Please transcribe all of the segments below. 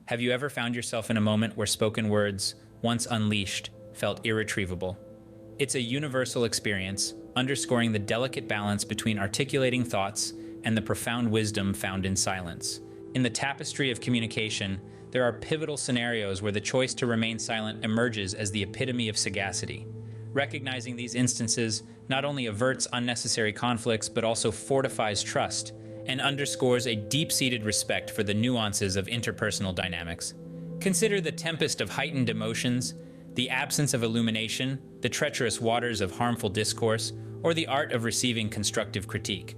Have you ever found yourself in a moment where spoken words, once unleashed, felt irretrievable? It's a universal experience, underscoring the delicate balance between articulating thoughts and the profound wisdom found in silence. In the tapestry of communication, there are pivotal scenarios where the choice to remain silent emerges as the epitome of sagacity. Recognizing these instances not only averts unnecessary conflicts but also fortifies trust and underscores a deep-seated respect for the nuances of interpersonal dynamics. Consider the tempest of heightened emotions, the absence of illumination, the treacherous waters of harmful discourse, or the art of receiving constructive critique.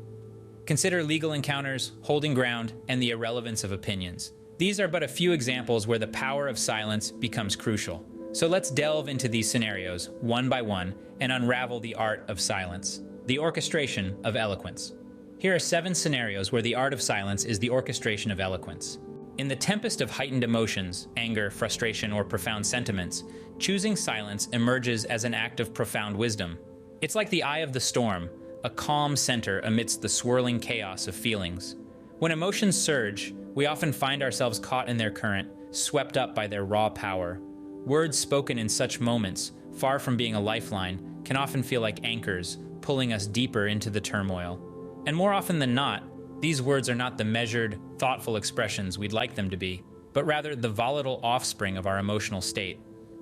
Consider legal encounters, holding ground, and the irrelevance of opinions. These are but a few examples where the power of silence becomes crucial. So let's delve into these scenarios, one by one, and unravel the art of silence, the orchestration of eloquence. Here are 7 scenarios where the art of silence is the orchestration of eloquence. In the tempest of heightened emotions, anger, frustration, or profound sentiments, choosing silence emerges as an act of profound wisdom. It's like the eye of the storm, a calm center amidst the swirling chaos of feelings. When emotions surge, we often find ourselves caught in their current, swept up by their raw power. Words spoken in such moments, far from being a lifeline, can often feel like anchors, pulling us deeper into the turmoil. And more often than not, these words are not the measured, thoughtful expressions we'd like them to be, but rather the volatile offspring of our emotional state.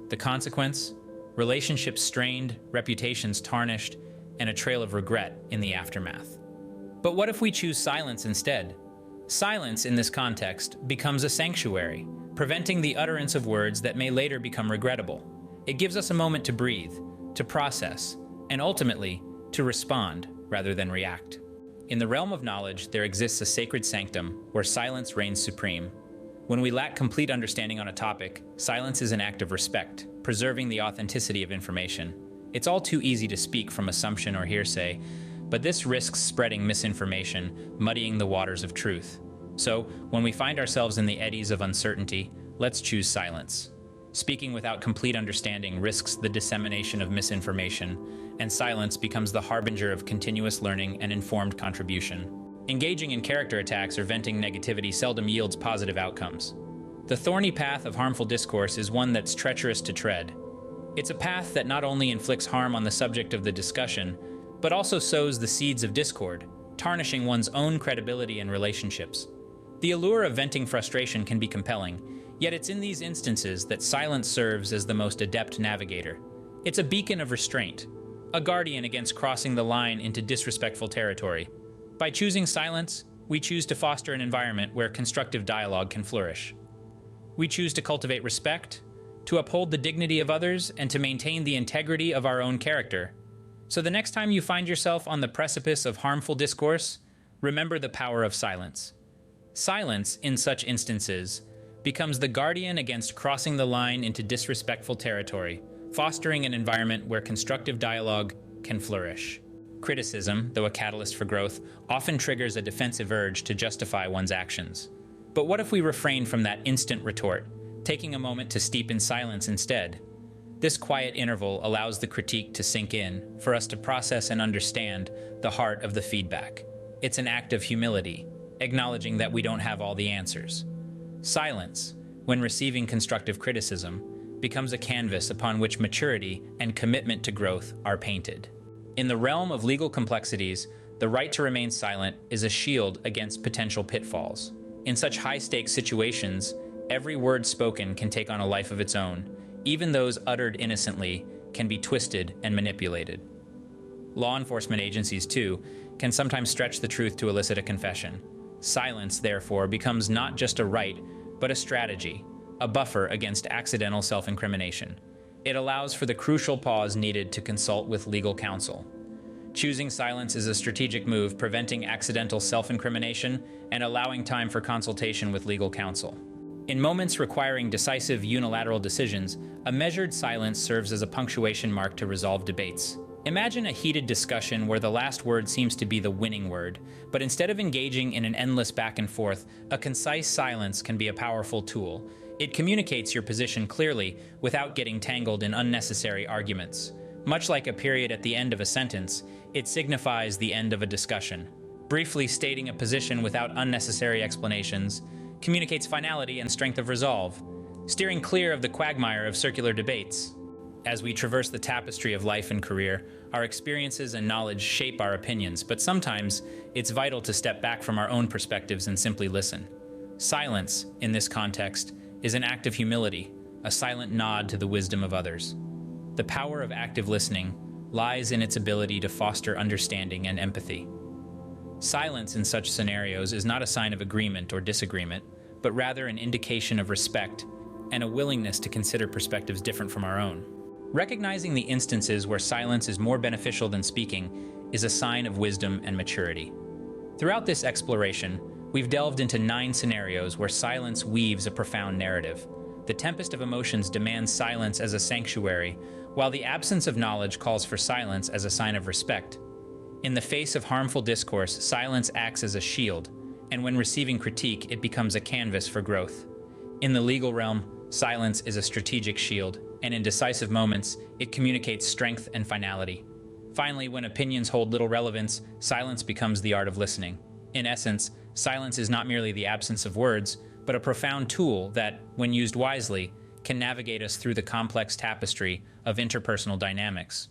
The consequence? Relationships strained, reputations tarnished, and a trail of regret in the aftermath. But what if we choose silence instead? Silence, in this context, becomes a sanctuary, preventing the utterance of words that may later become regrettable. It gives us a moment to breathe, to process, and ultimately, to respond rather than react. In the realm of knowledge, there exists a sacred sanctum where silence reigns supreme. When we lack complete understanding on a topic, silence is an act of respect, preserving the authenticity of information. It's all too easy to speak from assumption or hearsay, but this risks spreading misinformation, muddying the waters of truth. So, when we find ourselves in the eddies of uncertainty, let's choose silence. Speaking without complete understanding risks the dissemination of misinformation, and silence becomes the harbinger of continuous learning and informed contribution. Engaging in character attacks or venting negativity seldom yields positive outcomes. The thorny path of harmful discourse is one that's treacherous to tread. It's a path that not only inflicts harm on the subject of the discussion, but also sows the seeds of discord, tarnishing one's own credibility in relationships. The allure of venting frustration can be compelling, yet it's in these instances that silence serves as the most adept navigator. It's a beacon of restraint, a guardian against crossing the line into disrespectful territory. By choosing silence, we choose to foster an environment where constructive dialogue can flourish. We choose to cultivate respect, to uphold the dignity of others, and to maintain the integrity of our own character. So the next time you find yourself on the precipice of harmful discourse, remember the power of silence. Silence, in such instances, becomes the guardian against crossing the line into disrespectful territory, fostering an environment where constructive dialogue can flourish. Criticism, though a catalyst for growth, often triggers a defensive urge to justify one's actions. But what if we refrain from that instant retort, taking a moment to steep in silence instead? This quiet interval allows the critique to sink in, for us to process and understand the heart of the feedback. It's an act of humility, acknowledging that we don't have all the answers. Silence, when receiving constructive criticism, becomes a canvas upon which maturity and commitment to growth are painted. In the realm of legal complexities, the right to remain silent is a shield against potential pitfalls. In such high-stakes situations, every word spoken can take on a life of its own. Even those uttered innocently can be twisted and manipulated. Law enforcement agencies, too, can sometimes stretch the truth to elicit a confession. Silence, therefore, becomes not just a right, but a strategy, a buffer against accidental self-incrimination. It allows for the crucial pause needed to consult with legal counsel. Choosing silence is a strategic move, preventing accidental self-incrimination and allowing time for consultation with legal counsel. In moments requiring decisive unilateral decisions, a measured silence serves as a punctuation mark to resolve debates. Imagine a heated discussion where the last word seems to be the winning word, but instead of engaging in an endless back and forth, a concise silence can be a powerful tool. It communicates your position clearly without getting tangled in unnecessary arguments. Much like a period at the end of a sentence, it signifies the end of a discussion. Briefly stating a position without unnecessary explanations communicates finality and strength of resolve, steering clear of the quagmire of circular debates. As we traverse the tapestry of life and career, our experiences and knowledge shape our opinions, but sometimes it's vital to step back from our own perspectives and simply listen. Silence, in this context, is an act of humility, a silent nod to the wisdom of others. The power of active listening lies in its ability to foster understanding and empathy. Silence in such scenarios is not a sign of agreement or disagreement, but rather an indication of respect and a willingness to consider perspectives different from our own. Recognizing the instances where silence is more beneficial than speaking is a sign of wisdom and maturity. Throughout this exploration, we've delved into 9 scenarios where silence weaves a profound narrative. The tempest of emotions demands silence as a sanctuary, while the absence of knowledge calls for silence as a sign of respect. In the face of harmful discourse, silence acts as a shield, and when receiving critique, it becomes a canvas for growth. In the legal realm, silence is a strategic shield, and in decisive moments, it communicates strength and finality. Finally, when opinions hold little relevance, silence becomes the art of listening. In essence, silence is not merely the absence of words, but a profound tool that, when used wisely, can navigate us through the complex tapestry of interpersonal dynamics.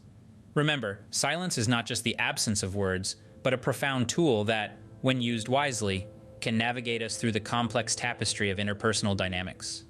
Remember, silence is not just the absence of words, but a profound tool that, when used wisely, can navigate us through the complex tapestry of interpersonal dynamics.